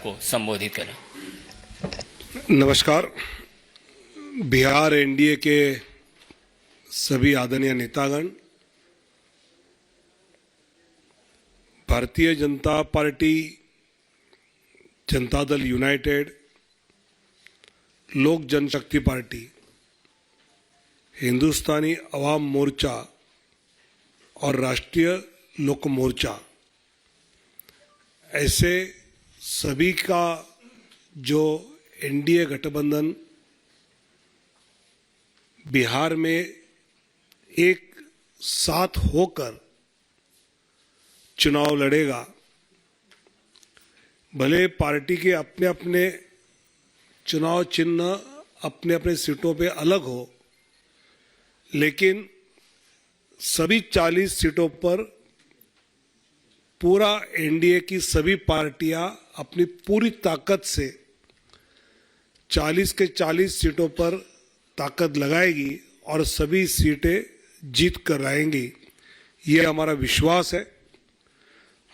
आपको संबोधित करें। नमस्कार। बिहार एनडीए के सभी आदरणीय नेतागण, भारतीय जनता पार्टी, जनता दल यूनाइटेड, लोक जनशक्ति पार्टी, हिंदुस्तानी अवाम मोर्चा और राष्ट्रीय लोक मोर्चा, ऐसे सभी का जो एनडीए गठबंधन बिहार में एक साथ होकर चुनाव लड़ेगा। भले पार्टी के अपने अपने चुनाव चिन्ह अपने अपने सीटों पे अलग हो, लेकिन सभी 40 सीटों पर पूरा एनडीए की सभी पार्टियां अपनी पूरी ताकत से 40 के 40 सीटों पर ताकत लगाएगी और सभी सीटें जीत कर आएंगी। ये हमारा विश्वास है।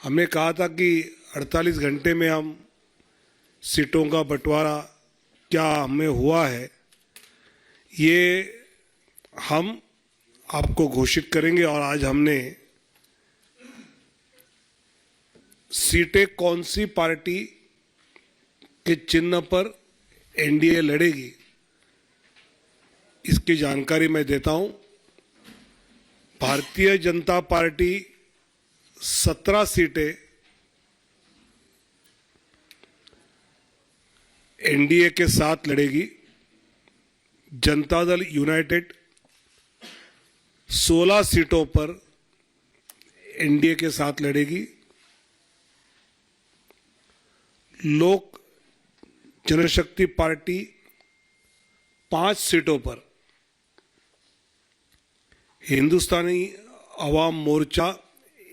हमने कहा था कि 48 घंटे में हम सीटों का बंटवारा क्या हमें हुआ है, ये हम आपको घोषित करेंगे। और आज हमने सीटें कौन सी पार्टी के चिन्ह पर एनडीए लड़ेगी, इसकी जानकारी मैं देता हूं। भारतीय जनता पार्टी 17 सीटें एनडीए के साथ लड़ेगी। जनता दल यूनाइटेड 16 सीटों पर एनडीए के साथ लड़ेगी। लोक जनशक्ति पार्टी 5 सीटों पर, हिंदुस्तानी अवाम मोर्चा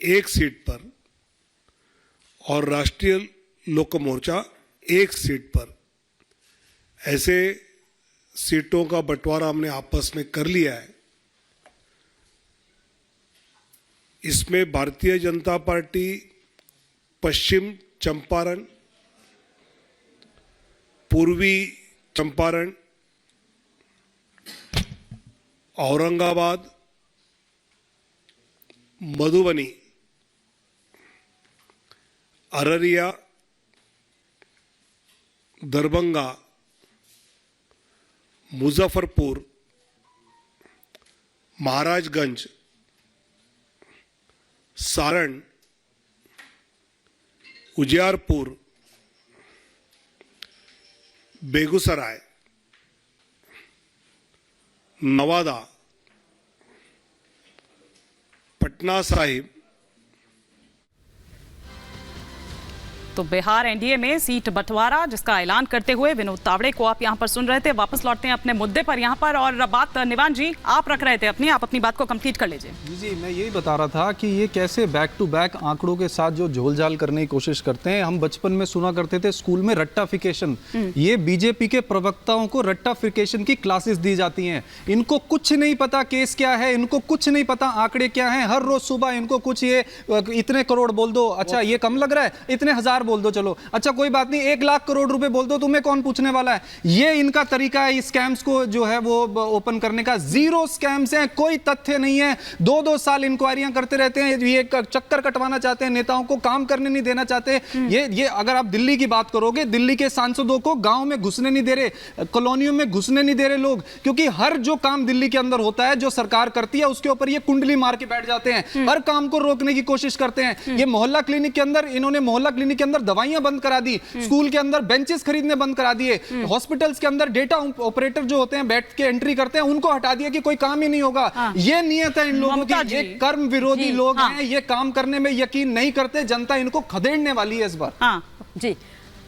1 सीट पर और राष्ट्रीय लोक मोर्चा 1 सीट पर, ऐसे सीटों का बंटवारा हमने आपस में कर लिया है। इसमें भारतीय जनता पार्टी पश्चिम चंपारण, पूर्वी चंपारण, औरंगाबाद, मधुबनी, अररिया, दरभंगा, मुजफ्फरपुर, महाराजगंज, सारण, उजियारपुर, बेगूसराय, नवादा, पटना साहिब। तो बिहार एनडीए में सीट बंटवारा जिसका ऐलान करते हुए विनोद तावड़े को आप यहां पर सुन रहे थे। वापस लौटते हैं अपने मुद्दे पर यहां पर, और बात निवान जी आप रख रहे थे अपनी, आप अपनी बात को कंप्लीट कर लीजिए। जी, मैं यही बता रहा था कि ये कैसे बैक टू बैक आंकड़ों के साथ जो झोलझाल करने की कोशिश करते हैं। हम बचपन में सुना करते थे स्कूल में रट्टाफिकेशन, ये बीजेपी के प्रवक्ताओं को रट्टाफिकेशन की क्लासेस दी जाती हैं। इनको कुछ नहीं पता केस क्या है, इनको कुछ नहीं पता आंकड़े क्या हैं। हर रोज सुबह इनको कुछ ये इतने करोड़ बोल दो, अच्छा ये कम लग रहा है, इतने हजार बोल दो, चलो अच्छा कोई बात नहीं 1 लाख करोड़ रुपए बोल दो, तुम्हें कौन पूछने वाला है। ये इनका तरीका है स्कैम्स को जो है वो ओपन करने का। जीरो स्कैम्स हैं, कोई तथ्य नहीं है। 2-2 साल इंक्वायरियां करते रहते हैं, ये चक्कर कटवाना चाहते हैं, नेताओं को काम करने नहीं देना चाहते। ये अगर आप दिल्ली की बात करोगे, दिल्ली के सांसदों को गांव में घुसने नहीं दे रहे, कॉलोनियों में घुसने नहीं दे रहे लोग, क्योंकि हर जो काम दिल्ली के अंदर होता है, जो सरकार करती है, उसके ऊपर ये कुंडली मार के बैठ जाते हैं। हर काम को रोकने की कोशिश करते हैं। ये मोहल्ला क्लिनिक के अंदर, इन्होंने मोहल्ला क्लिनिक के अंदर दवाइयां बंद करा दी, स्कूल के अंदर बेंचेस खरीदने बंद करा दिए, हॉस्पिटल्स के अंदर डेटा ऑपरेटर जो होते हैं बैठ के एंट्री करते हैं, उनको हटा दिया कि कोई काम ही नहीं होगा। ये नियत है इन लोगों की। ये कर्म विरोधी लोग हैं, ये काम करने में यकीन नहीं करते। जनता इनको खदेड़ने वाली है इस बार। जी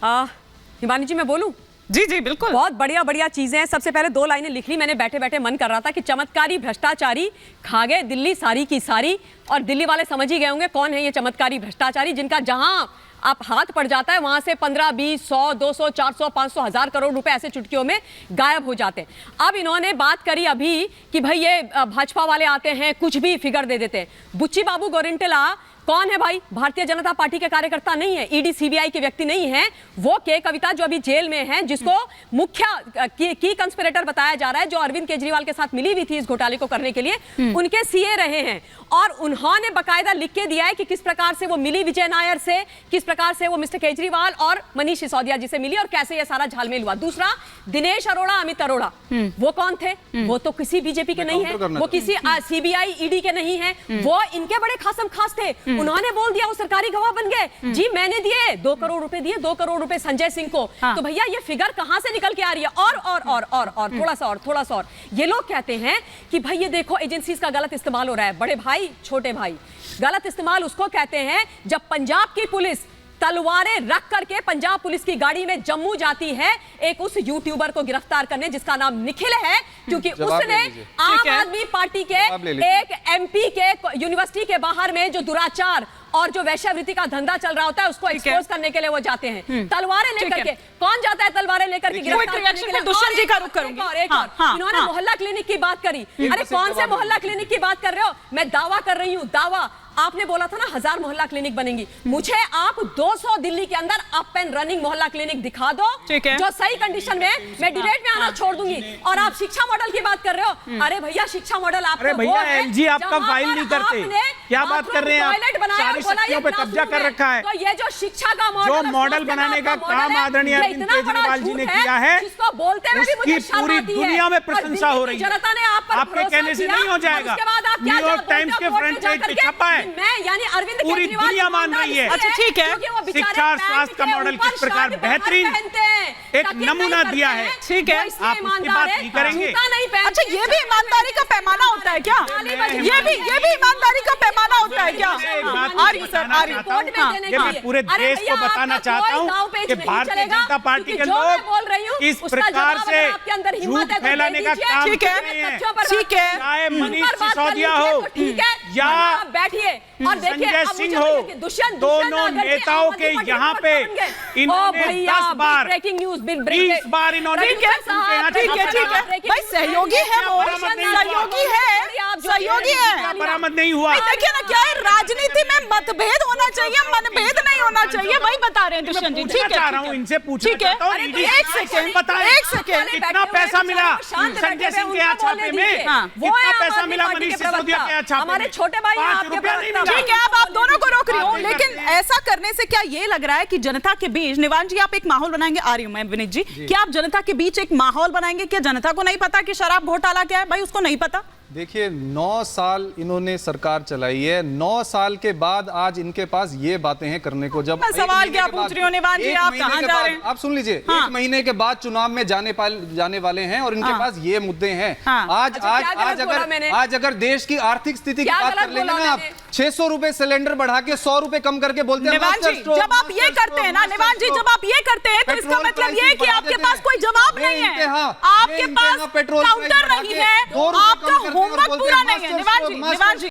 हिमानी जी मैं बोलूं? जी जी बिल्कुल, बहुत बढ़िया बढ़िया चीजें हैं। सबसे पहले 2 लाइनें लिख ली मैंने, बैठे बैठे मन कर रहा था कि चमत्कारी भ्रष्टाचारी खा गए दिल्ली सारी की सारी। और दिल्ली वाले समझ ही गए होंगे कौन है ये चमत्कारी भ्रष्टाचारी, जिनका जहां आप हाथ पड़ जाता है वहां से 15, 20, 100, 200, 400, 500, 1000 करोड़ रुपए ऐसे चुटकियों में गायब हो जाते हैं। अब इन्होंने बात करी अभी कि भाई ये भाजपा वाले आते हैं कुछ भी फिगर दे देते हैं। बुच्ची बाबू गोरिंटला कौन है भाई? भारतीय जनता पार्टी के कार्यकर्ता नहीं है, ईडी सीबीआई के व्यक्ति नहीं है। वो के कविता जो अभी जेल में है, जिसको मुख्य की कंस्पिरेटर बताया जा रहा है, जो अरविंद केजरीवाल के साथ मिली हुई थी इस घोटाले को करने के लिए, उनके सीए रहे हैं। और उन्होंने बकायदा लिख के दिया है कि किस प्रकार से वो मिली विजय नायर से, किस प्रकार से वो मिस्टर केजरीवाल और मनीष सिसोदिया जी से मिली और कैसे ये सारा झालमेल हुआ। दूसरा, दिनेश अरोड़ा, अमित अरोड़ा, वो कौन थे? वो तो किसी बीजेपी के नहीं है, वो किसी सीबीआई ईडी के नहीं है, वो इनके बड़े खासम खास थे। उन्होंने बोल दिया, वो सरकारी गवाह बन गए जी, मैंने दिए 2 करोड़ रुपए दिए, 2 करोड़ रुपए संजय सिंह को। तो भैया ये फिगर कहां से निकल के आ रही है? और थोड़ा सा और ये लोग कहते हैं कि भाई ये देखो एजेंसीज का गलत इस्तेमाल हो रहा है। बड़े भाई, छोटे भाई, गलत इस्तेमाल उसको कहते हैं जब पंजाब की पुलिस तलवारें रख करके पंजाब पुलिस की गाड़ी में जम्मू जाती है एक उस यूट्यूबर को गिरफ्तार करने जिसका नाम निखिल है, क्योंकि उसने आम आदमी पार्टी के एक एमपी के यूनिवर्सिटी के बाहर में जो दुराचार और जो वैश्यावृत्ति का धंधा चल रहा होता है उसको एक्सपोज करने के लिए वो जाते हैं तलवारें लेकर के। कौन जाता है तलवारें लेकर के गिरफ्तार करने के लिए? दुष्यंत जी का रुख करूंगी। इन्होंने मोहल्ला क्लिनिक की बात करी। अरे कौन से मोहल्ला क्लिनिक की बात कर रहे हो? मैं दावा कर रही हूँ, दावा। आपने बोला था ना 1000 मोहल्ला क्लिनिक बनेंगी, मुझे आप 200 दिल्ली के अंदर अप एंड रनिंग मोहल्ला क्लिनिक दिखा दो जो सही कंडीशन में, मैं डिबेट में आना छोड़ दूंगी। और आप शिक्षा मॉडल की बात कर रहे हो, अरे भैया शिक्षा मॉडल आपका वो है, एलजी आपका फाइल नहीं करते, क्या बात कर रहे हैं आप? 4 शक्तियों पे कब्जा कर रखा है। तो ये जो शिक्षा का जो मॉडल बनाने का काम आदरणीय अरविंद केजरीवाल जी ने किया है, जिसको बोलते हुए उसकी पूरी दुनिया में प्रशंसा हो रही है। जनता ने आप पर आपके कहने से नहीं हो जाएगा। न्यूयॉर्क टाइम्स के फ्रंट पेज पे छपा है, मैं यानी अरविंद पूरी दुनिया मान रही है। अच्छा ठीक है, शिक्षा और स्वास्थ्य का मॉडल किस प्रकार बेहतरीन एक नमूना दिया है। ठीक है, आप उसकी बात नहीं करेंगे। अच्छा ये भी ईमानदारी का पैमाना होता है क्या? ये भी ईमानदारी का पैमाना होता है क्या? ये मैं पूरे देश को बताना चाहता हूँ कि भारतीय जनता पार्टी के लोग इस प्रकार से झूठ फैलाने का काम कर रहे हैं। चाहे मनीष सिसोदिया हो या बैठिए और देखिए संजय सिंह हो, दोनों नेताओं के यहाँ पे इन्होंने 10 बार 20 बार इन्होंने ठीक है भाई, सहयोगी है वो, सहयोगी है, बरामद नहीं हुआ। देखिए ना क्या है, राजनीति में मतभेद होना चाहिए, मनभेद नहीं होना चाहिए। वही बता रहे हैं दुष्यंत जी। ठीक है, चाह रहा हूँ इनसे पूछना चाहता हूँ, एक सेकंड कितना पैसा मिला संजय सिंह के यहाँ छापे में, कितना पैसा मिला मनीष सिसोदिया के यहाँ छापे में? हमारे छोटे भाई 5 रुपया नहीं मिला। ठीक है, अब आप दोनों को रोक रही हूँ, लेकिन ऐसा करने से क्या ये लग रहा है कि जनता के बीच, निवान जी आप एक माहौल बनाएंगे? आ रही हूँ मैं विनीत जी, क्या आप जनता के बीच एक माहौल बनाएंगे? क्या जनता को नहीं पता कि शराब घोटाला क्या है? भाई उसको नहीं पता। देखिए 9 साल इन्होंने सरकार चलाई है, 9 साल के बाद आज इनके पास ये बातें हैं करने को। जब मैं सवाल क्या पूछ रही हूँ निवान जी, आप कहाँ जा रहे हैं? आप सुन लीजिए, 1 महीने के बाद चुनाव में जाने वाले हैं और इनके पास ये मुद्दे हैं। आज अगर देश की आर्थिक स्थिति की बात कर लेंगे ना, आप 600 रुपए सिलेंडर बढ़ा के 100 रुपए कम करके बोलते हैं। निवान जी जब आप ये करते हैं ना, निवान जी जब आप ये करते हैं तो इसका मतलब ये है कि आपके पास कोई जवाब नहीं है, आपके पास काउंटर नहीं है, आपका होमवर्क पूरा नहीं है। निवान जी